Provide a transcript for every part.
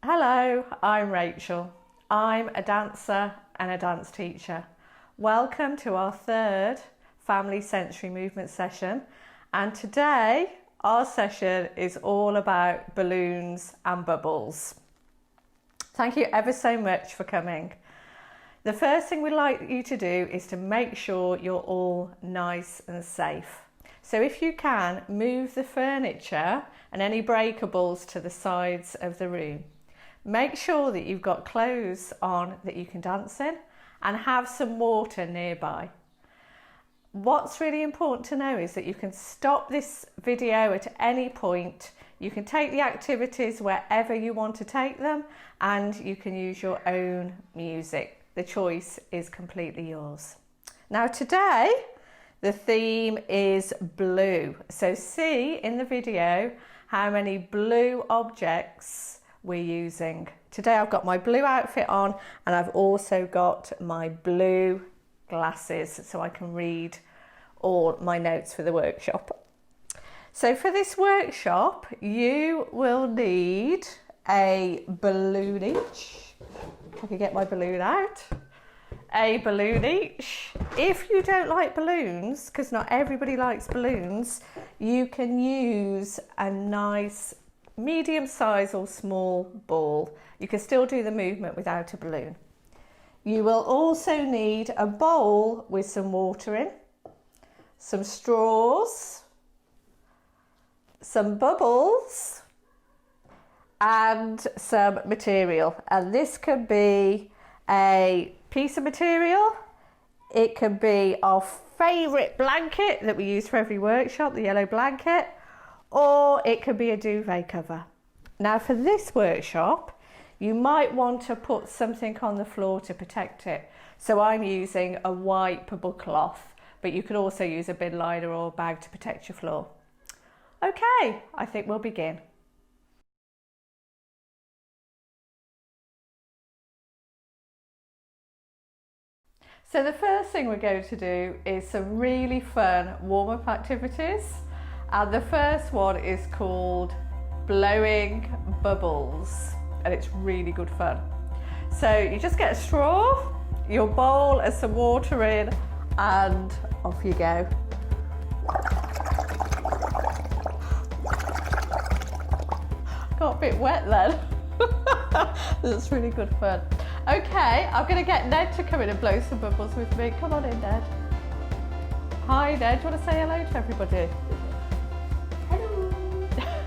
Hello, I'm Rachel. I'm a dancer and a dance teacher. Welcome to our third family sensory movement session, and today our session is all about balloons and bubbles. Thank you ever so much for coming. The first thing we'd like you to do is to make sure you're all nice and safe. So if you can, move the furniture and any breakables to the sides of the room. Make sure that you've got clothes on that you can dance in and have some water nearby. What's really important to know is that you can stop this video at any point. You can take the activities wherever you want to take them, and you can use your own music. The choice is completely yours. Now today, the theme is blue. So see in the video how many blue objects we're using. Today I've got my blue outfit on, and I've also got my blue glasses so I can read all my notes for the workshop. So for this workshop you will need a balloon each. If I can get my balloon out. A balloon each. If you don't like balloons, because not everybody likes balloons, you can use a nice medium size or small ball. You can still do the movement without a balloon. You will also need a bowl with some water in, some straws, some bubbles and some material. And this could be a piece of material, it could be our favourite blanket that we use for every workshop, the yellow blanket, or it could be a duvet cover. Now for this workshop, you might want to put something on the floor to protect it. So I'm using a wipeable cloth, but you could also use a bin liner or a bag to protect your floor. Okay, I think we'll begin. So the first thing we're going to do is some really fun warm-up activities. And the first one is called blowing bubbles, and it's really good fun. So you just get a straw, your bowl and some water in, and off you go. Got a bit wet then. That's really good fun. Okay, I'm going to get Ned to come in and blow some bubbles with me. Come on in, Ned. Hi, Ned. Do you want to say hello to everybody?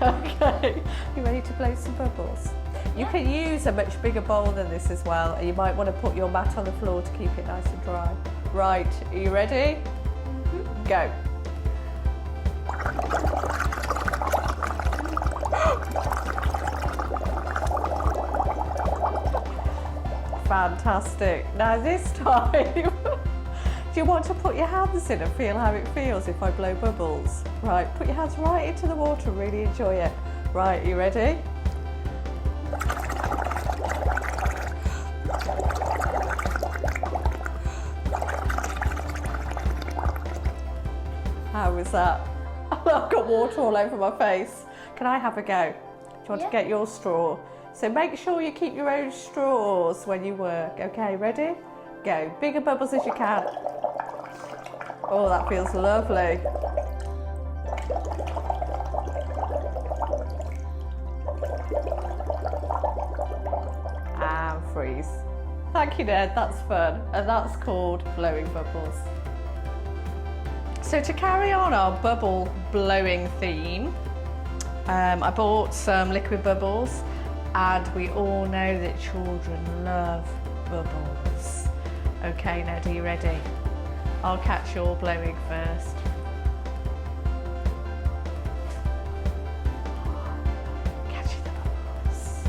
Okay, you ready to blow some bubbles? You can use a much bigger bowl than this as well, and you might want to put your mat on the floor to keep it nice and dry. Right, are you ready? Go. Fantastic. Now this time, do you want to put your hands in and feel how it feels if I blow bubbles? Right, put your hands right into the water and really enjoy it. Right, are you ready? How was that? I've got water all over my face. Can I have a go? Do you want to get your straw? So make sure you keep your own straws when you work. Okay, ready? Go. Bigger bubbles as you can. Oh, that feels lovely. And freeze. Thank you, Ned, that's fun. And that's called blowing bubbles. So to carry on our bubble blowing theme, I bought some liquid bubbles, and we all know that children love bubbles. Okay, Ned, are you ready? I'll catch your blowing first. Catch the bubbles.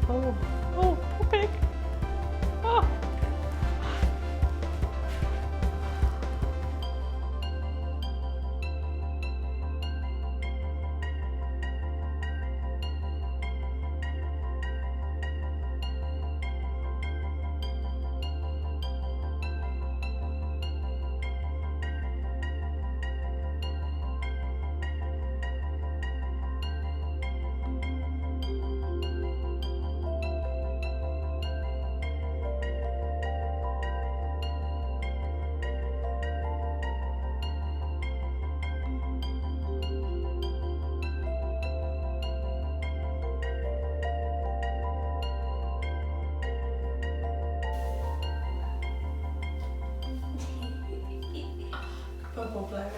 Oh, oh, popping. Oh. bubble blowing.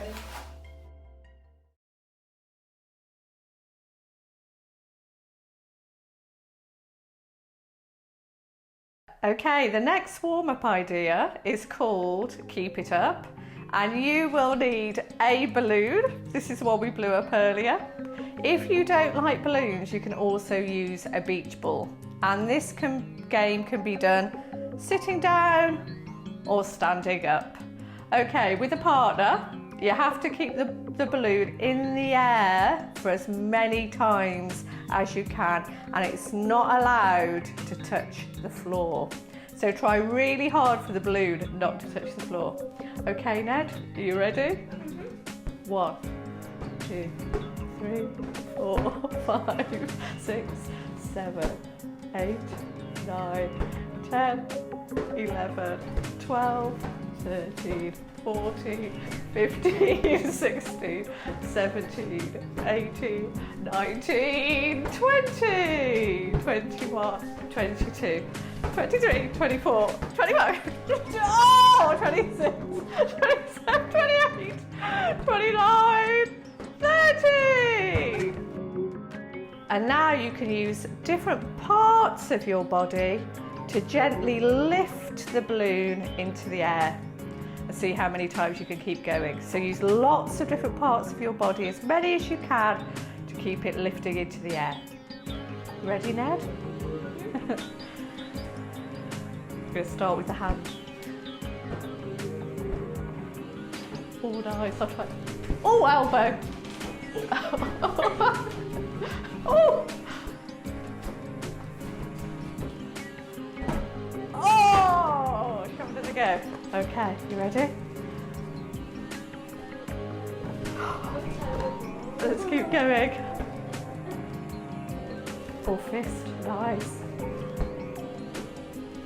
Okay, the next warm-up idea is called Keep It Up, and you will need a balloon. This is one we blew up earlier. If you don't like balloons, you can also use a beach ball, and this game can be done sitting down or standing up. Okay, with a partner, you have to keep the balloon in the air for as many times as you can, and it's not allowed to touch the floor. So try really hard for the balloon not to touch the floor. Okay, Ned, are you ready? 1, 2, 3, 4, 5, 6, 7, 8, 9, 10, 11, 12, 13, 14, 15, 16, 17, 18, 19, 20, 21, 22, 23, 24, 25, oh, 26, 27, 28, 29, 30. And now you can use different parts of your body to gently lift the balloon into the air and see how many times you can keep going. So use lots of different parts of your body, as many as you can, to keep it lifting into the air. Ready, Ned? We're going to start with the hand. Oh, nice. I'll try. Oh, elbow. Oh. Oh, shall we do it again? Okay, you ready? Let's keep going. Full fist, nice.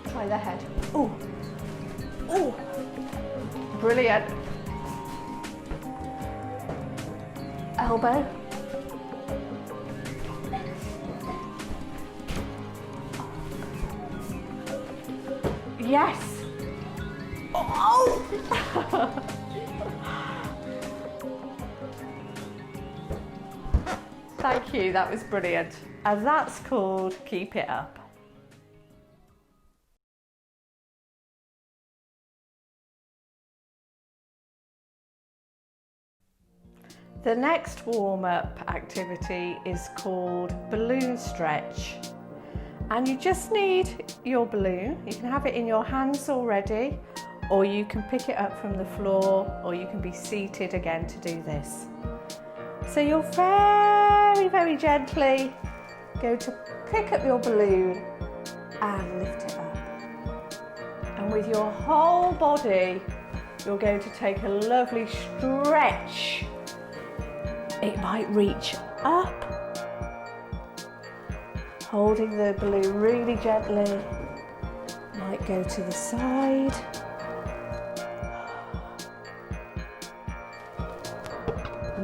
Try the head. Oh, oh, brilliant. Elbow. Yes. Oh. Thank you, that was brilliant. And that's called Keep It Up. The next warm-up activity is called balloon stretch. And you just need your balloon. You can have it in your hands already, or you can pick it up from the floor, or you can be seated again to do this. So you'll very, very gently go to pick up your balloon and lift it up. And with your whole body, you're going to take a lovely stretch. It might reach up, holding the balloon really gently. Might go to the side.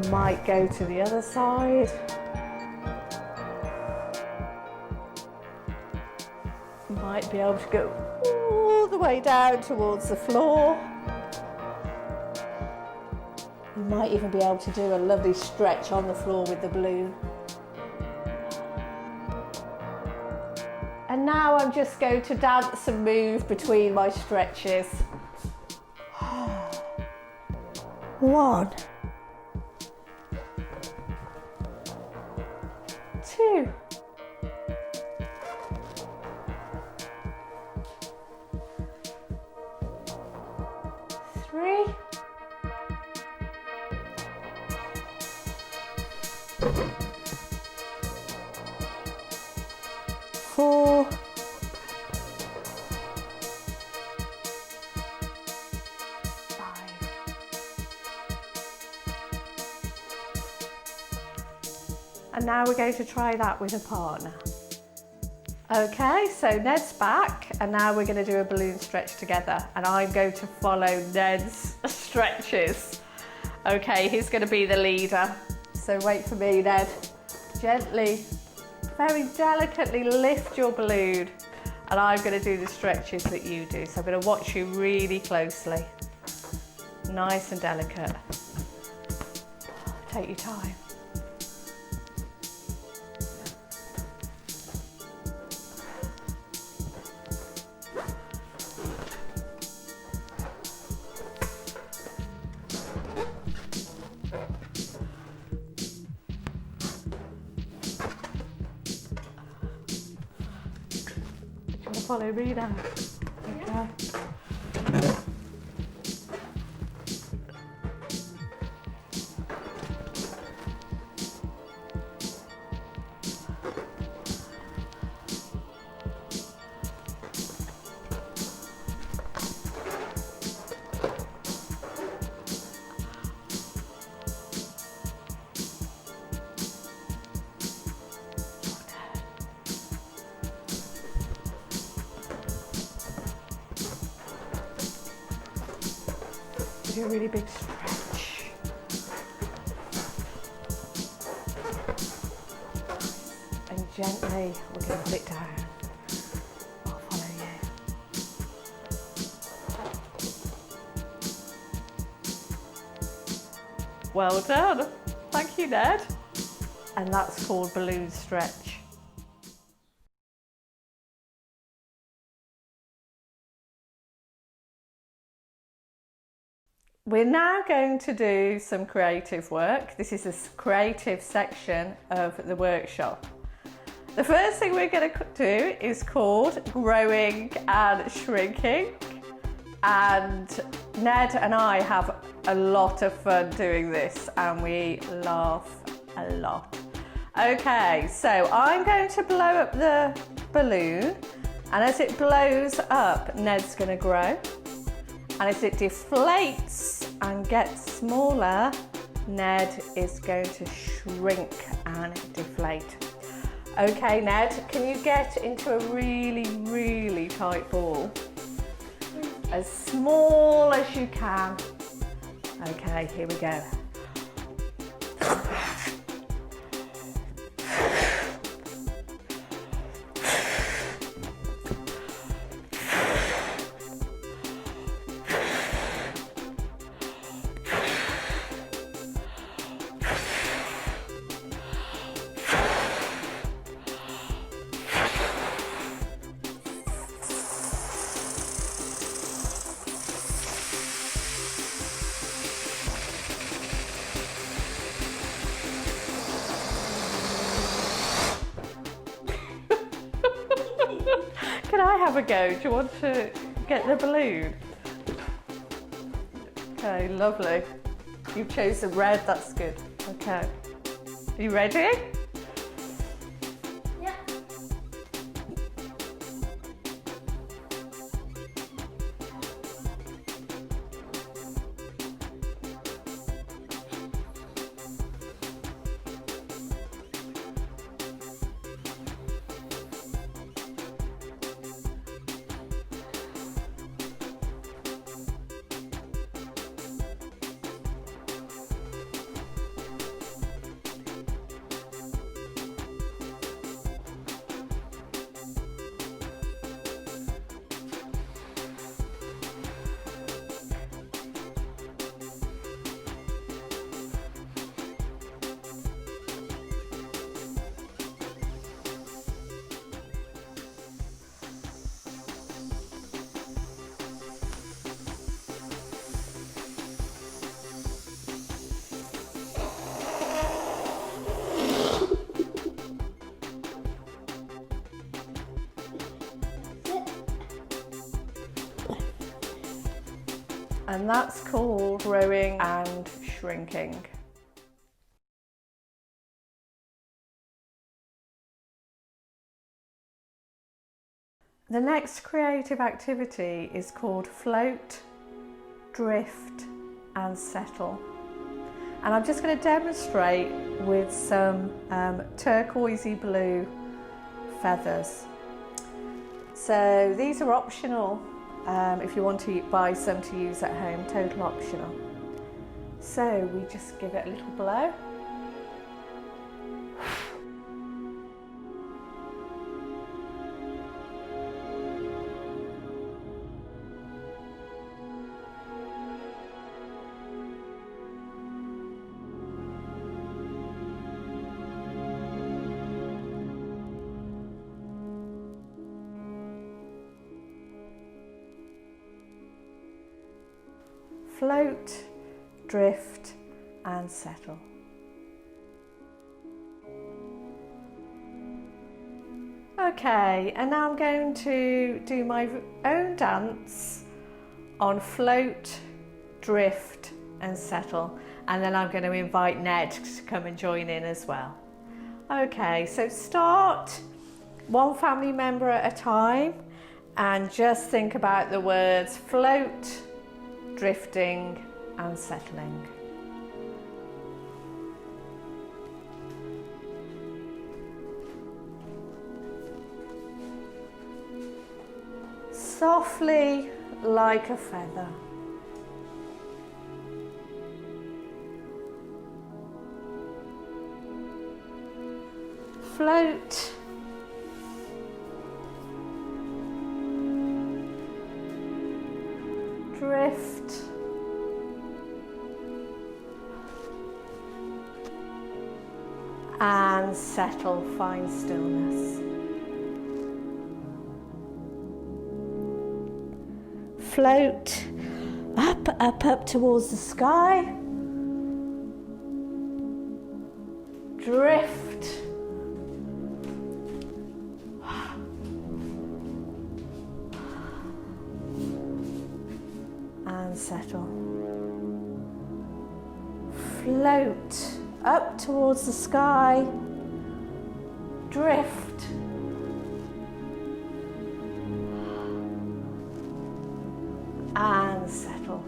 Might go to the other side. Might be able to go all the way down towards the floor. You might even be able to do a lovely stretch on the floor with the balloon. And now I'm just going to dance and move between my stretches. 1, 2, 3, 4, 5. And now we're going to try that with a partner. Okay, so Ned's back, and now we're going to do a balloon stretch together, and I'm going to follow Ned's stretches. Okay, he's going to be the leader. So wait for me, Ned. Gently, very delicately lift your balloon, and I'm going to do the stretches that you do. So I'm going to watch you really closely. nice and delicate. Take your time. Follow me now. Okay. Do a really big stretch. And gently, we're going to pull it down. I'll follow you. Well done. Thank you, Ned. And that's called balloon stretch. We're now going to do some creative work. This is a creative section of the workshop. The first thing we're going to do is called growing and shrinking. And Ned and I have a lot of fun doing this and we laugh a lot. Okay, so I'm going to blow up the balloon, and as it blows up, Ned's going to grow. And as it deflates and gets smaller, Ned is going to shrink and deflate. Okay, Ned, can you get into a really, really tight ball? As small as you can. Okay, here we go. Can I have a go? Do you want to get the balloon? Okay, lovely. You've chosen red, that's good. Okay. Are you ready? Yeah. And that's called growing and shrinking. The next creative activity is called float, drift and settle. And I'm just going to demonstrate with some turquoisey blue feathers. So these are optional if you want to buy some to use at home, total optional. So we just give it a little blow. float, drift and settle. Okay, and now I'm going to do my own dance on float, drift and settle, and then I'm going to invite Ned to come and join in as well. Okay, so start one family member at a time and just think about the words float, drifting and settling. Softly like a feather. Float. Drift. And settle, find stillness. Float up, up, up towards the sky. Drift. And settle. Float up towards the sky. Drift. And settle.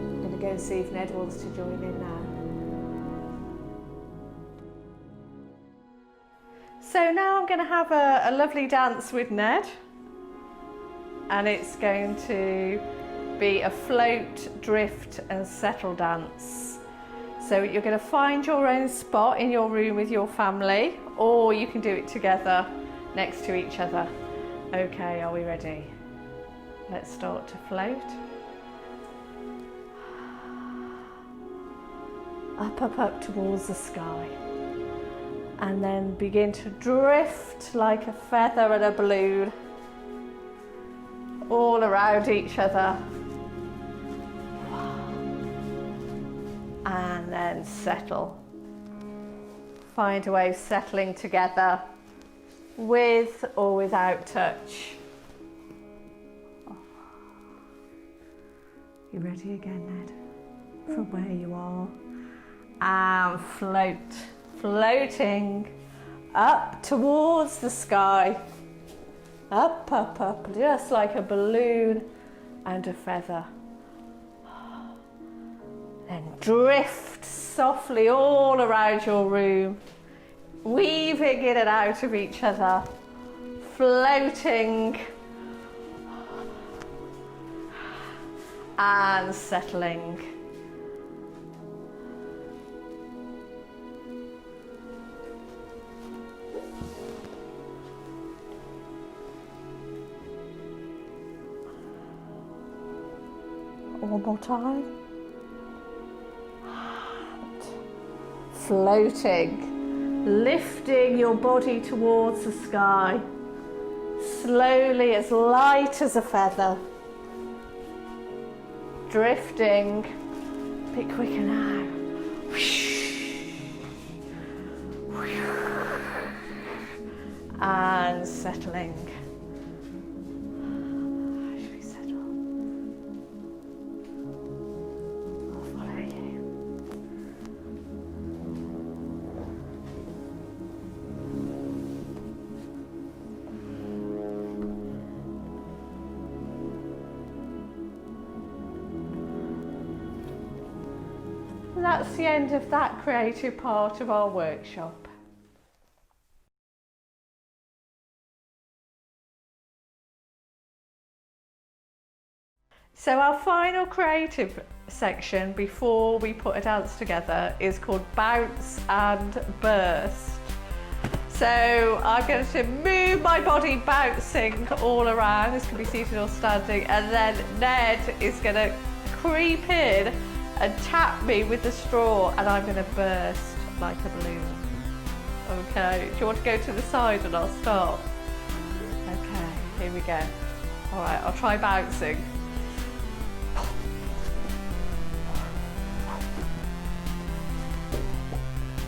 I'm going to go and see if Ned wants to join in now. So now I'm going to have a lovely dance with Ned, and it's going to be a float, drift and settle dance. So you're going to find your own spot in your room with your family, or you can do it together next to each other. Okay, are we ready? Let's start to float. Up, up, up towards the sky. And then begin to drift like a feather and a balloon all around each other. And then settle. Find a way of settling together with or without touch. You ready again, Ned? From where you are. And float. Floating up towards the sky. Up, up, up, just like a balloon and a feather. Then drift softly all around your room, weaving in and out of each other, floating and settling. One more time. Floating, lifting your body towards the sky, slowly, as light as a feather. Drifting, a bit quicker now. And settling. Should we settle? I'll follow you. And that's the end of that creative part of our workshop. So our final creative section before we put a dance together is called Bounce and Burst. So I'm going to move my body bouncing all around. This can be seated or standing, and then Ned is going to creep in and tap me with the straw, and I'm going to burst like a balloon. Okay, do you want to go to the side and I'll stop? Okay, here we go. All right, I'll try bouncing.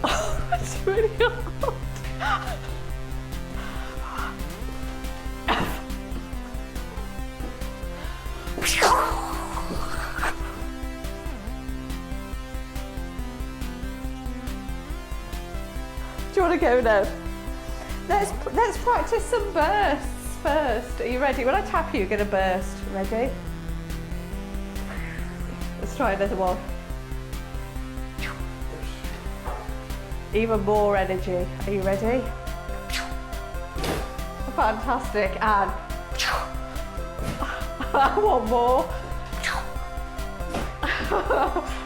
Oh, it's really hard. Do you want to go now? Let's practice some bursts first. Are you ready? When I tap you, you're going to burst. Ready? Let's try another one. Even more energy. Are you ready? Fantastic. And one more.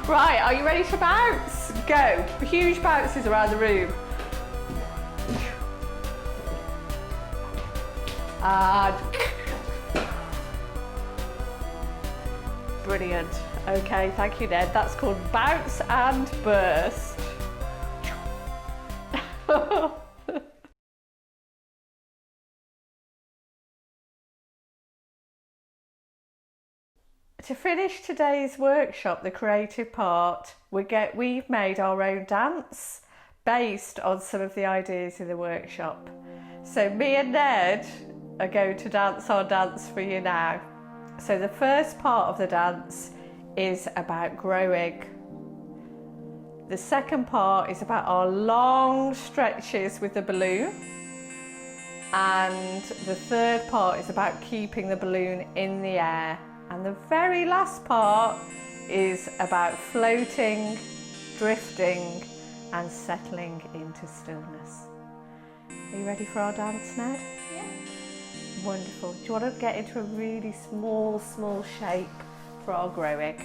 Right, are you ready to bounce? Go. Huge bounces around the room. And brilliant. Okay, thank you, Ned. That's called bounce and burst. To finish today's workshop, the creative part, we've made our own dance based on some of the ideas in the workshop. So me and Ned are going to dance our dance for you now. So the first part of the dance is about growing. The second part is about our long stretches with the balloon. And the third part is about keeping the balloon in the air. And the very last part is about floating, drifting, and settling into stillness. Are you ready for our dance, Ned? Yeah. Wonderful. Do you want to get into a really small shape for our growing?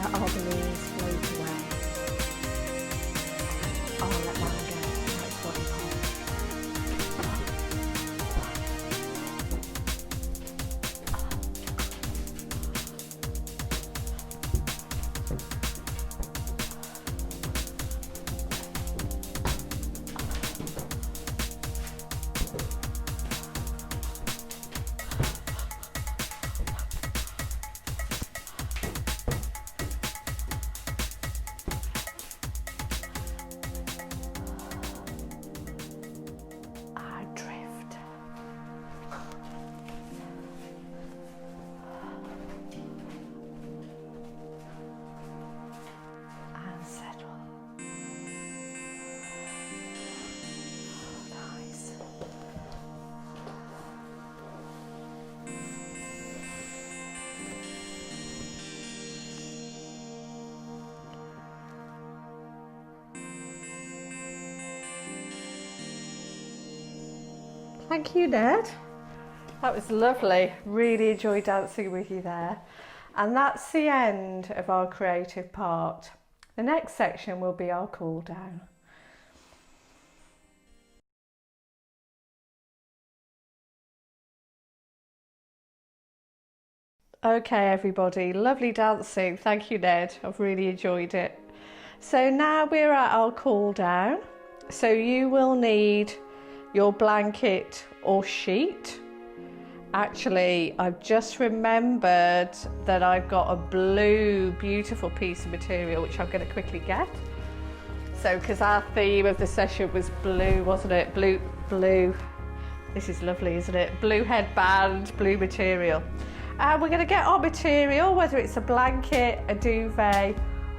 Our balloons float away. Oh, let mine go. That's what I'm called. Thank you, Ned. That was lovely. Really enjoyed dancing with you there. And that's the end of our creative part. The next section will be our cool down. Okay, everybody, lovely dancing. Thank you, Ned. I've really enjoyed it. So now we're at our cool down. So you will need your blanket or sheet. Actually, I've just remembered that I've got a blue, beautiful piece of material, which I'm going to quickly get. So, because our theme of the session was blue, wasn't it? Blue. This is lovely, isn't it? Blue headband, blue material. And we're going to get our material, whether it's a blanket, a duvet,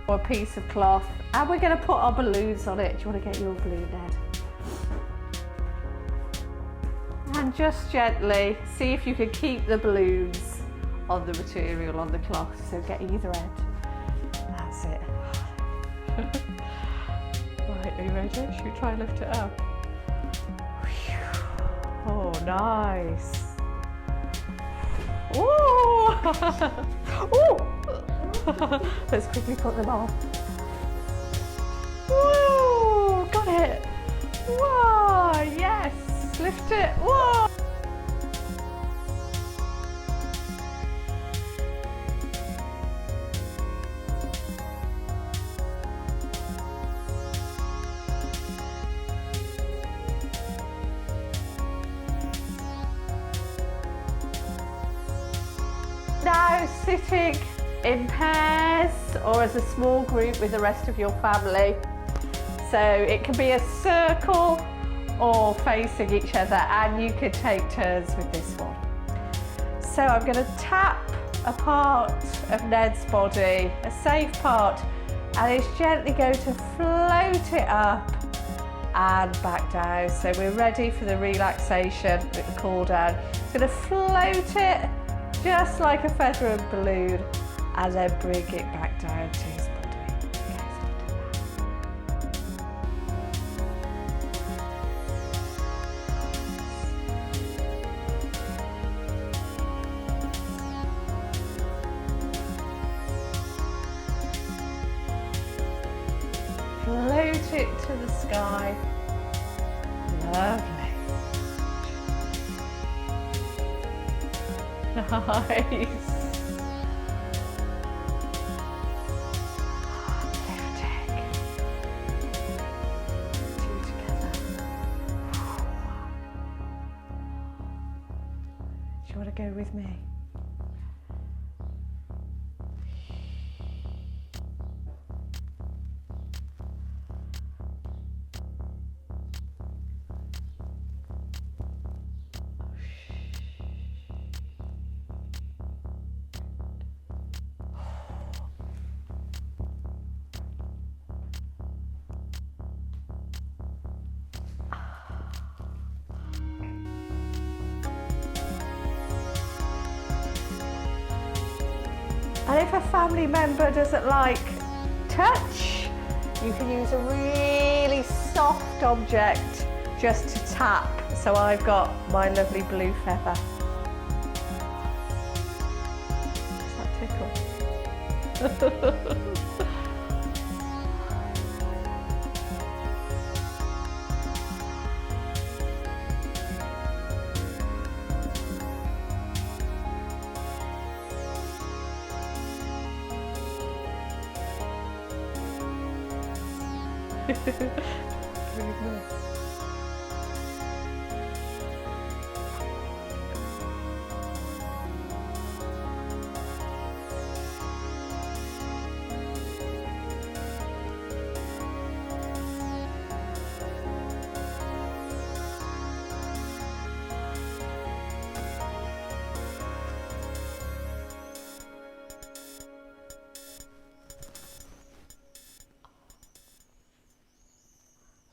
or a piece of cloth, and we're going to put our balloons on it. Do you want to get your balloon, Ned? And just gently see if you can keep the balloons on the material, on the cloth. So get either end. That's it. Right, are you ready? Should we try and lift it up? Oh, nice. Ooh! Ooh! Let's quickly put them on. Woo! Got it! Whoa! Yes! Lift it! Whoa! Now sitting in pairs or as a small group with the rest of your family. So it can be a circle or facing each other, and you could take turns with this one. So I'm going to tap a part of Ned's body, a safe part, and it's gently going to float it up and back down. So we're ready for the relaxation with the cool down. It's going to float it just like a feather and balloon, and then bring it back down to his body. Float it to the sky. Lovely. Nice. Lifting. Two together. Do you want to go with me? And if a family member doesn't like touch, you can use a really soft object just to tap. So I've got my lovely blue feather. Does that tickle?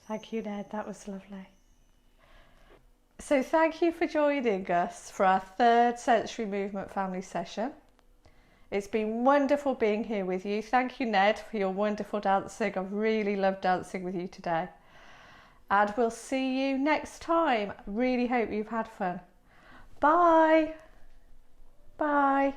Thank you, Ned, that was lovely. So thank you for joining us for our third Sensory Movement family session. It's been wonderful being here with you. Thank you, Ned, for your wonderful dancing. I've really loved dancing with you today. And we'll see you next time. Really hope you've had fun. Bye. Bye.